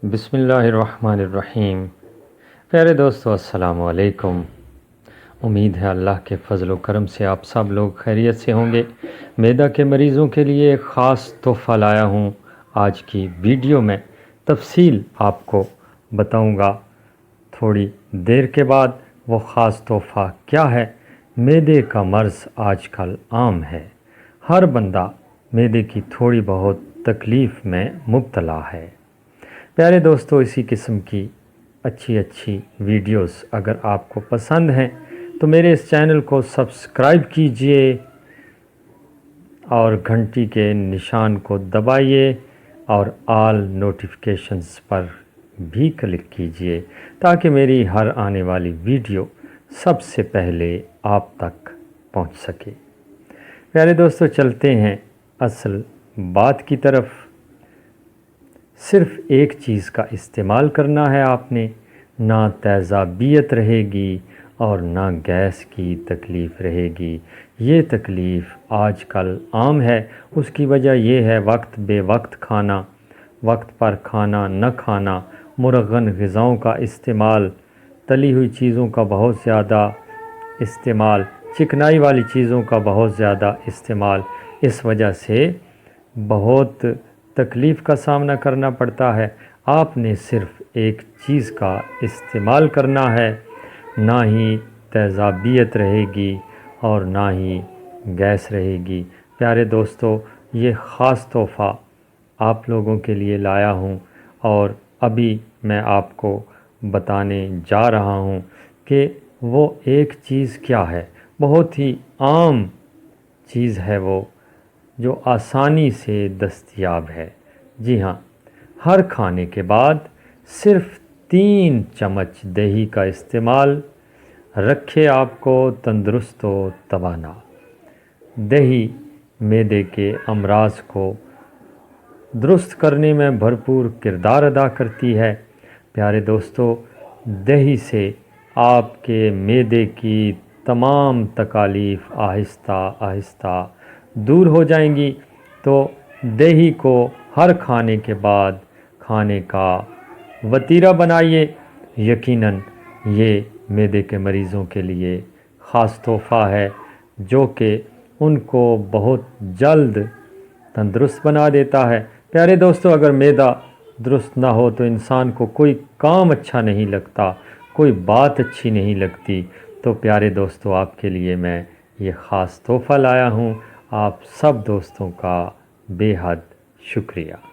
بسم اللہ الرحمن الرحیم۔ پیارے دوستو السلام علیکم۔ امید ہے اللہ کے فضل و کرم سے آپ سب لوگ خیریت سے ہوں گے۔ معدہ کے مریضوں کے لیے ایک خاص تحفہ لایا ہوں۔ آج کی ویڈیو میں تفصیل آپ کو بتاؤں گا تھوڑی دیر کے بعد وہ خاص تحفہ کیا ہے۔ معدے کا مرض آج کل عام ہے، ہر بندہ معدے کی تھوڑی بہت تکلیف میں مبتلا ہے۔ پیارے دوستو، اسی قسم کی اچھی ویڈیوز اگر آپ کو پسند ہیں تو میرے اس چینل کو سبسکرائب کیجئے اور گھنٹی کے نشان کو دبائیے اور آل نوٹیفیکیشنز پر بھی کلک کیجئے تاکہ میری ہر آنے والی ویڈیو سب سے پہلے آپ تک پہنچ سکے۔ پیارے دوستو، چلتے ہیں اصل بات کی طرف۔ صرف ایک چیز کا استعمال کرنا ہے آپ نے، نہ تیزابیت رہے گی اور نہ گیس کی تکلیف رہے گی۔ یہ تکلیف آج کل عام ہے، اس کی وجہ یہ ہے وقت بے وقت کھانا، وقت پر کھانا نہ کھانا، مرغن غذاؤں کا استعمال، تلی ہوئی چیزوں کا بہت زیادہ استعمال، چکنائی والی چیزوں کا بہت زیادہ استعمال، اس وجہ سے بہت تکلیف کا سامنا کرنا پڑتا ہے۔ آپ نے صرف ایک چیز کا استعمال کرنا ہے، نہ ہی تیزابیت رہے گی اور نہ ہی گیس رہے گی۔ پیارے دوستو، یہ خاص تحفہ آپ لوگوں کے لیے لایا ہوں اور ابھی میں آپ کو بتانے جا رہا ہوں کہ وہ ایک چیز کیا ہے۔ بہت ہی عام چیز ہے وہ، جو آسانی سے دستیاب ہے۔ جی ہاں، ہر کھانے کے بعد صرف 3 چمچ دہی کا استعمال رکھے آپ کو تندرست و توانا۔ دہی معدے کے امراض کو درست کرنے میں بھرپور کردار ادا کرتی ہے۔ پیارے دوستو، دہی سے آپ کے معدے کی تمام تکالیف آہستہ آہستہ دور ہو جائیں گی۔ تو دہی کو ہر کھانے کے بعد کھانے کا وطیرہ بنائیے۔ یقیناً یہ معدے کے مریضوں کے لیے خاص تحفہ ہے جو کہ ان کو بہت جلد تندرست بنا دیتا ہے۔ پیارے دوستو، اگر معدہ درست نہ ہو تو انسان کو کوئی کام اچھا نہیں لگتا، کوئی بات اچھی نہیں لگتی۔ تو پیارے دوستو، آپ کے لیے میں یہ خاص تحفہ لایا ہوں۔ آپ سب دوستوں کا بے حد شکریہ۔